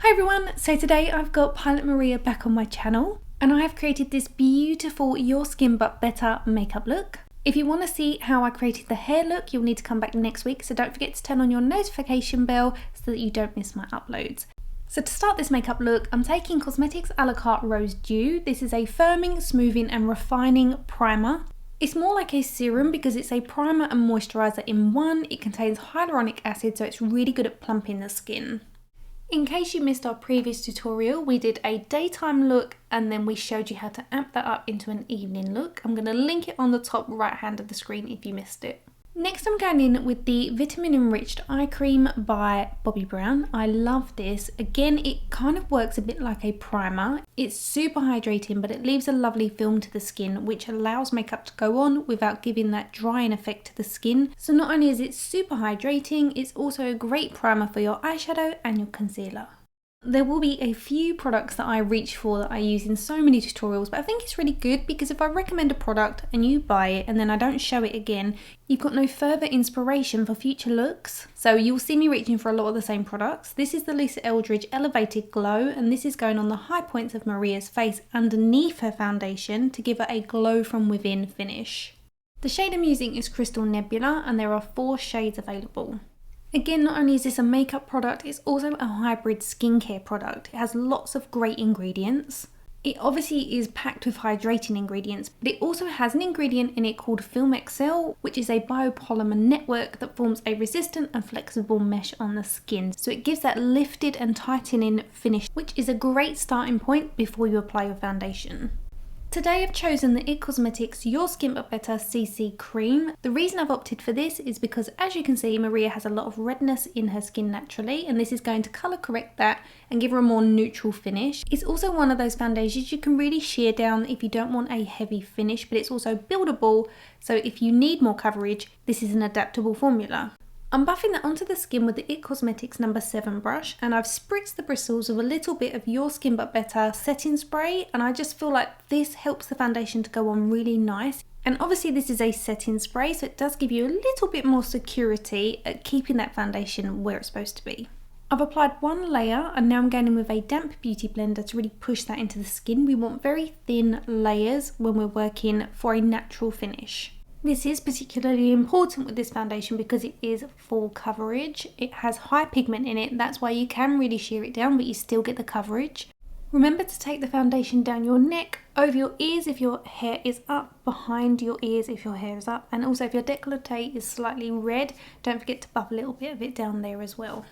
Hi everyone, so today I've got Pilot Maria back on my channel and I have created this beautiful Your Skin But Better makeup look. If you want to see how I created the hair look, you'll need to come back next week, so don't forget to turn on your notification bell so that you don't miss my uploads. So to start this makeup look, I'm taking Cosmetics a la Carte Rose Dew. This is a firming, smoothing and refining primer. It's more like a serum because it's a primer and moisturiser in one. It contains hyaluronic acid, so it's really good at plumping the skin. In case you missed our previous tutorial, we did a daytime look and then we showed you how to amp that up into an evening look. I'm going to link it on the top right hand of the screen if you missed it. Next I'm going in with the Vitamin Enriched Eye Cream by Bobbi Brown. I love this. Again, it kind of works a bit like a primer. It's super hydrating, but it leaves a lovely film to the skin, which allows makeup to go on without giving that drying effect to the skin. So not only is it super hydrating, it's also a great primer for your eyeshadow and your concealer. There will be a few products that I reach for that I use in so many tutorials, but I think it's really good because if I recommend a product and you buy it and then I don't show it again, you've got no further inspiration for future looks. So you'll see me reaching for a lot of the same products. This is the Luxe Eldridge Elevated Glow, and this is going on the high points of Maria's face underneath her foundation to give her a glow from within finish. The shade I'm using is Crystal Nebula and there are 4 shades available. Again, not only is this a makeup product, it's also a hybrid skincare product. It has lots of great ingredients. It obviously is packed with hydrating ingredients, but it also has an ingredient in it called Film Excel, which is a biopolymer network that forms a resistant and flexible mesh on the skin. So it gives that lifted and tightening finish, which is a great starting point before you apply your foundation. Today I've chosen the IT Cosmetics Your Skin But Better CC Cream. The reason I've opted for this is because, as you can see, Maria has a lot of redness in her skin naturally, and this is going to colour correct that and give her a more neutral finish. It's also one of those foundations you can really sheer down if you don't want a heavy finish, but it's also buildable, so if you need more coverage, this is an adaptable formula. I'm buffing that onto the skin with the IT Cosmetics No. 7 brush, and I've spritzed the bristles with a little bit of Your Skin But Better setting spray, and I just feel like this helps the foundation to go on really nice. And obviously this is a setting spray, so it does give you a little bit more security at keeping that foundation where it's supposed to be. I've applied one layer and now I'm going in with a damp beauty blender to really push that into the skin. We want very thin layers when we're working for a natural finish. This is particularly important with this foundation because it is full coverage. It has high pigment in it, that's why you can really sheer it down, but you still get the coverage. Remember to take the foundation down your neck, over your ears if your hair is up, behind your ears if your hair is up, and also if your décolleté is slightly red, don't forget to buff a little bit of it down there as well.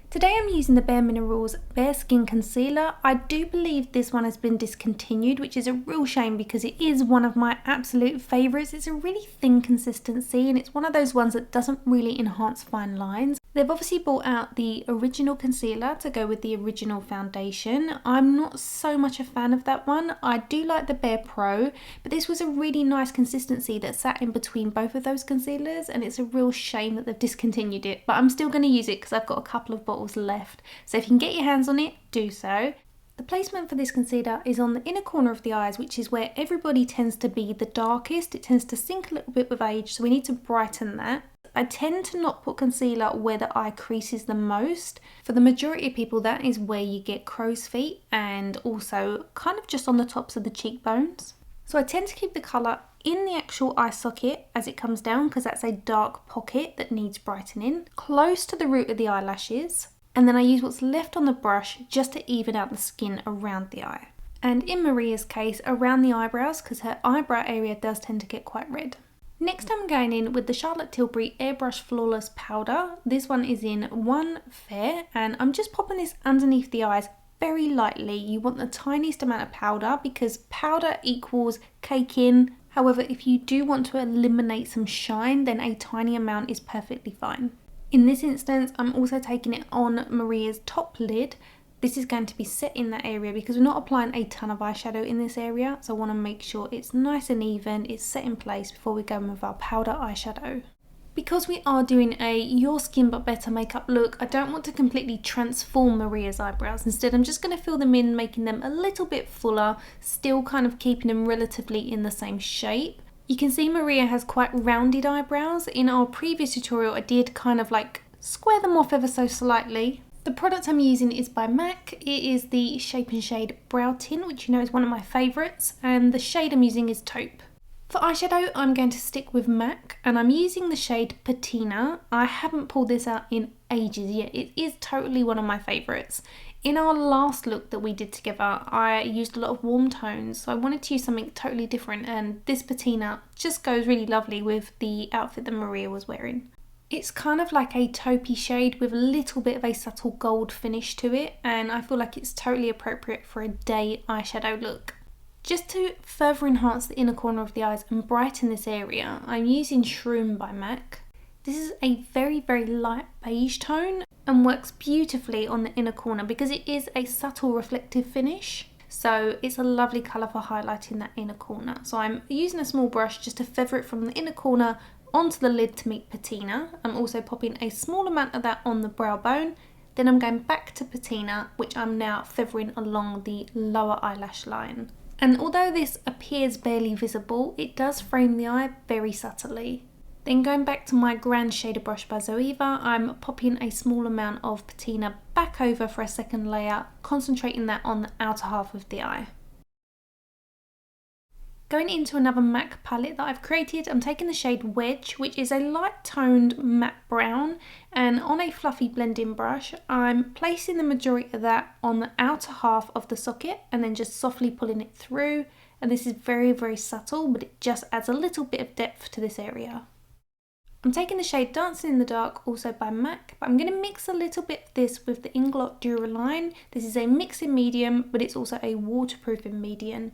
Today I'm using the bareMinerals BareSkin Concealer. I do believe this one has been discontinued, which is a real shame because it is one of my absolute favourites. It's a really thin consistency and it's one of those ones that doesn't really enhance fine lines. They've obviously brought out the original concealer to go with the original foundation. I'm not so much a fan of that one. I do like the Bare Pro, but this was a really nice consistency that sat in between both of those concealers, and it's a real shame that they've discontinued it, but I'm still going to use it because I've got a couple of bottles left. So if you can get your hands on it, do so. The placement for this concealer is on the inner corner of the eyes, which is where everybody tends to be the darkest. It tends to sink a little bit with age, so we need to brighten that. I tend to not put concealer where the eye creases the most. For the majority of people, that is where you get crow's feet and also kind of just on the tops of the cheekbones. So I tend to keep the colour in the actual eye socket as it comes down because that's a dark pocket that needs brightening, close to the root of the eyelashes, and then I use what's left on the brush just to even out the skin around the eye. And in Maria's case, around the eyebrows because her eyebrow area does tend to get quite red. Next I'm going in with the Charlotte Tilbury Airbrush Flawless Powder. This one is in 1 Fair and I'm just popping this underneath the eyes very lightly. You want the tiniest amount of powder because powder equals cake in. However, if you do want to eliminate some shine, then a tiny amount is perfectly fine. In this instance, I'm also taking it on Maria's top lid. This is going to be set in that area because we're not applying a ton of eyeshadow in this area, so I want to make sure it's nice and even, it's set in place before we go in with our powder eyeshadow. Because we are doing a Your Skin But Better makeup look, I don't want to completely transform Maria's eyebrows. Instead, I'm just going to fill them in, making them a little bit fuller, still kind of keeping them relatively in the same shape. You can see Maria has quite rounded eyebrows. In our previous tutorial, I did kind of like square them off ever so slightly. The product I'm using is by MAC. It is the Shape and Shade Brow Tint, which you know is one of my favourites, and the shade I'm using is Taupe. For eyeshadow, I'm going to stick with MAC, and I'm using the shade Patina. I haven't pulled this out in ages yet. It is totally one of my favourites. In our last look that we did together, I used a lot of warm tones, so I wanted to use something totally different, and this Patina just goes really lovely with the outfit that Maria was wearing. It's kind of like a taupey shade with a little bit of a subtle gold finish to it, and I feel like it's totally appropriate for a day eyeshadow look. Just to further enhance the inner corner of the eyes and brighten this area, I'm using Shroom by MAC. This is a very, very light beige tone and works beautifully on the inner corner because it is a subtle reflective finish. So it's a lovely colour for highlighting that inner corner. So I'm using a small brush just to feather it from the inner corner onto the lid to meet Patina. I'm also popping a small amount of that on the brow bone. Then I'm going back to Patina, which I'm now feathering along the lower eyelash line. And although this appears barely visible, it does frame the eye very subtly. Then going back to my Grand Shader brush by ZOEVA, I'm popping a small amount of Patina back over for a second layer, concentrating that on the outer half of the eye. Going into another MAC palette that I've created, I'm taking the shade Wedge, which is a light toned matte brown, and on a fluffy blending brush, I'm placing the majority of that on the outer half of the socket and then just softly pulling it through. And this is very, very subtle, but it just adds a little bit of depth to this area. I'm taking the shade Dancing in the Dark, also by MAC, but I'm going to mix a little bit of this with the Inglot Duraline. This is a mixing medium, but it's also a waterproofing medium.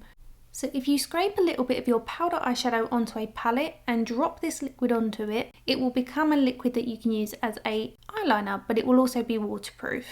So if you scrape a little bit of your powder eyeshadow onto a palette and drop this liquid onto it, it will become a liquid that you can use as a eyeliner, but it will also be waterproof.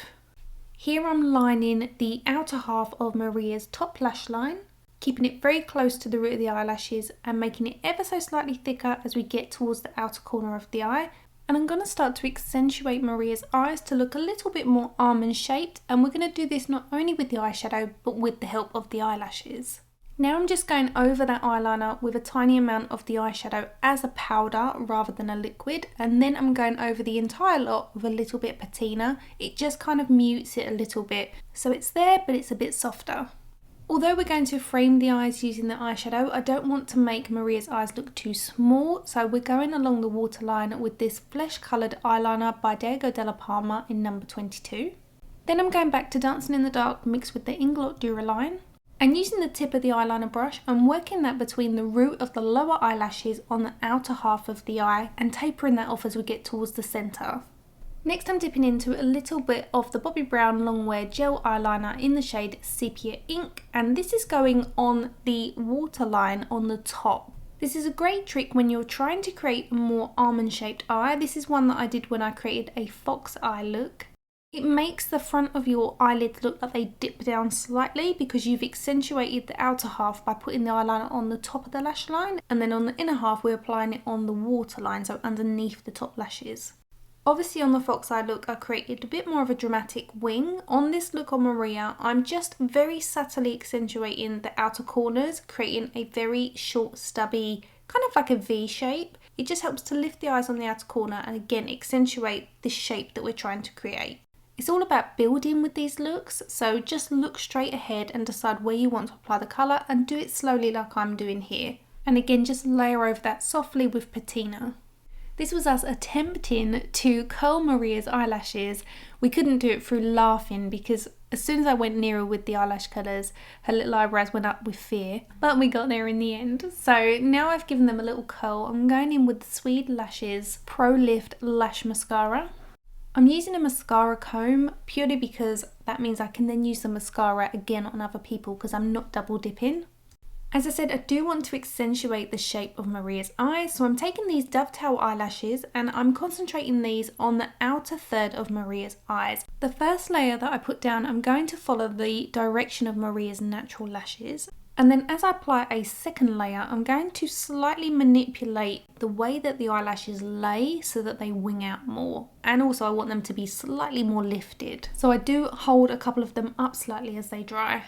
Here I'm lining the outer half of Maria's top lash line, keeping it very close to the root of the eyelashes and making it ever so slightly thicker as we get towards the outer corner of the eye. And I'm going to start to accentuate Maria's eyes to look a little bit more almond shaped, and we're going to do this not only with the eyeshadow but with the help of the eyelashes. Now I'm just going over that eyeliner with a tiny amount of the eyeshadow as a powder rather than a liquid, and then I'm going over the entire lot with a little bit of patina. It just kind of mutes it a little bit, so it's there but it's a bit softer. Although we're going to frame the eyes using the eyeshadow, I don't want to make Maria's eyes look too small, so we're going along the waterline with this flesh coloured eyeliner by Diego Della Palma in number 22. Then I'm going back to Dancing in the Dark mixed with the Inglot Duraline. And using the tip of the eyeliner brush, I'm working that between the root of the lower eyelashes on the outer half of the eye and tapering that off as we get towards the centre. Next I'm dipping into a little bit of the Bobbi Brown Longwear Gel Eyeliner in the shade Sepia Ink, and this is going on the waterline on the top. This is a great trick when you're trying to create a more almond shaped eye. This is one that I did when I created a fox eye look. It makes the front of your eyelids look like they dip down slightly because you've accentuated the outer half by putting the eyeliner on the top of the lash line, and then on the inner half we're applying it on the waterline, so underneath the top lashes. Obviously on the fox eye look I created a bit more of a dramatic wing. On this look on Maria, I'm just very subtly accentuating the outer corners, creating a very short stubby, kind of like a V shape. It just helps to lift the eyes on the outer corner and again accentuate this shape that we're trying to create. It's all about building with these looks, so just look straight ahead and decide where you want to apply the colour and do it slowly like I'm doing here. And again, just layer over that softly with patina. This was us attempting to curl Maria's eyelashes. We couldn't do it through laughing because as soon as I went nearer with the eyelash colours, her little eyebrows went up with fear. But we got there in the end. So now I've given them a little curl, I'm going in with the Swede Lashes Pro Lift Lash Mascara. I'm using a mascara comb purely because that means I can then use the mascara again on other people because I'm not double dipping. As I said, I do want to accentuate the shape of Maria's eyes, so I'm taking these dovetail eyelashes and I'm concentrating these on the outer third of Maria's eyes. The first layer that I put down, I'm going to follow the direction of Maria's natural lashes. And then as I apply a second layer, I'm going to slightly manipulate the way that the eyelashes lay so that they wing out more. And also I want them to be slightly more lifted. So I do hold a couple of them up slightly as they dry.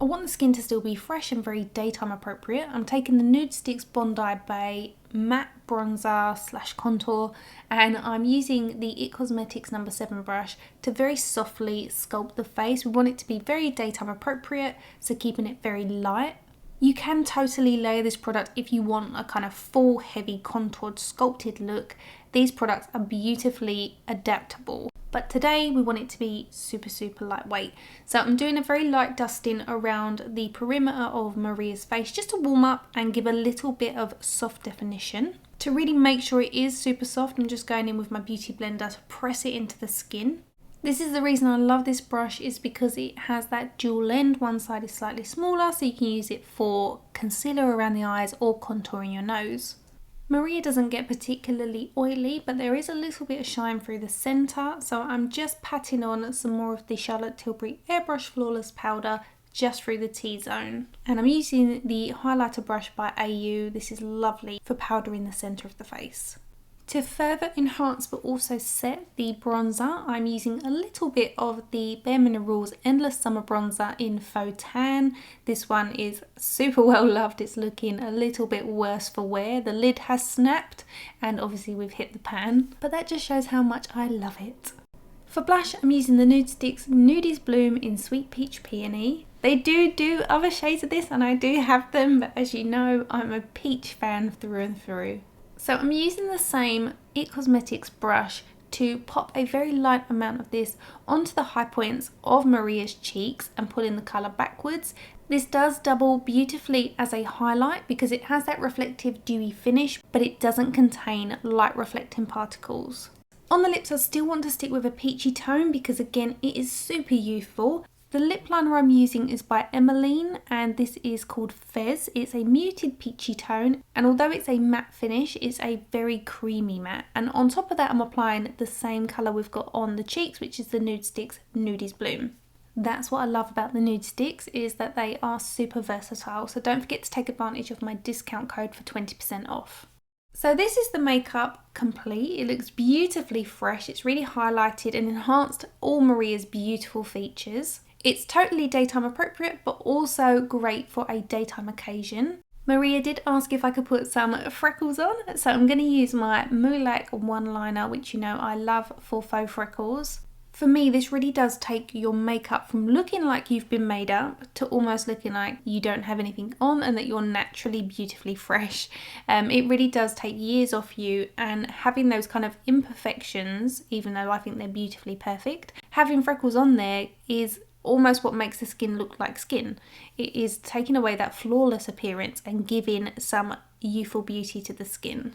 I want the skin to still be fresh and very daytime appropriate. I'm taking the Nude Sticks Bondi Bay matte bronzer slash contour, and I'm using the It Cosmetics No. 7 brush to very softly sculpt the face. We want it to be very daytime appropriate, so keeping it very light. You can totally layer this product if you want a kind of full heavy contoured sculpted look. These products are beautifully adaptable, but today we want it to be super lightweight. So I'm doing a very light dusting around the perimeter of Maria's face just to warm up and give a little bit of soft definition. To really make sure it is super soft, I'm just going in with my beauty blender to press it into the skin. This is the reason I love this brush, is because it has that dual end. One side is slightly smaller, so you can use it for concealer around the eyes or contouring your nose. Maria doesn't get particularly oily, but there is a little bit of shine through the centre, so I'm just patting on some more of the Charlotte Tilbury Airbrush Flawless Powder just through the T-zone. And I'm using the highlighter brush by AU. This is lovely for powdering the centre of the face. To further enhance but also set the bronzer, I'm using a little bit of the bareMinerals Endless Summer Bronzer in Faux Tan. This one is super well loved. It's looking a little bit worse for wear. The lid has snapped and obviously we've hit the pan, but that just shows how much I love it. For blush, I'm using the Nude Sticks Nudies Bloom in Sweet Peach Peony. They do other shades of this and I do have them, but as you know, I'm a peach fan through and through. So I'm using the same It Cosmetics brush to pop a very light amount of this onto the high points of Maria's cheeks and pulling the colour backwards. This does double beautifully as a highlight because it has that reflective dewy finish, but it doesn't contain light reflecting particles. On the lips, I still want to stick with a peachy tone because again, it is super youthful. The lip liner I'm using is by Emmeline and this is called Fez. It's a muted peachy tone, and although it's a matte finish, it's a very creamy matte. And on top of that, I'm applying the same colour we've got on the cheeks, which is the Nude Sticks Nudies Bloom. That's what I love about the Nude Sticks, is that they are super versatile. So don't forget to take advantage of my discount code for 20% off. So this is the makeup complete. It looks beautifully fresh. It's really highlighted and enhanced all Maria's beautiful features. It's totally daytime appropriate, but also great for a daytime occasion. Maria did ask if I could put some freckles on, so I'm going to use my Moulac one liner, which you know I love for faux freckles. For me, this really does take your makeup from looking like you've been made up to almost looking like you don't have anything on and that you're naturally beautifully fresh. It really does take years off you, and having those kind of imperfections, even though I think they're beautifully perfect, having freckles on there is almost what makes the skin look like skin. It is taking away that flawless appearance and giving some youthful beauty to the skin.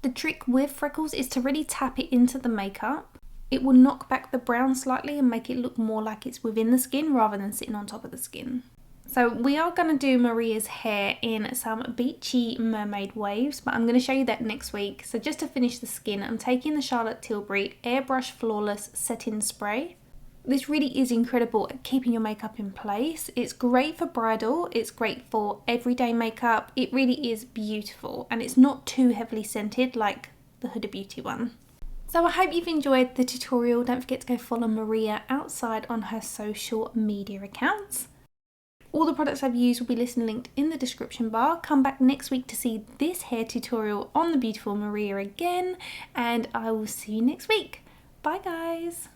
The trick with freckles is to really tap it into the makeup. It will knock back the brown slightly and make it look more like it's within the skin rather than sitting on top of the skin. So we are going to do Maria's hair in some beachy mermaid waves, but I'm going to show you that next week. So just to finish the skin, I'm taking the Charlotte Tilbury Airbrush Flawless Setting Spray. This really is incredible at keeping your makeup in place. It's great for bridal, it's great for everyday makeup. It really is beautiful and it's not too heavily scented like the Huda Beauty one. So I hope you've enjoyed the tutorial. Don't forget to go follow Maria outside on her social media accounts. All the products I've used will be listed and linked in the description bar. Come back next week to see this hair tutorial on the beautiful Maria again, and I will see you next week. Bye guys!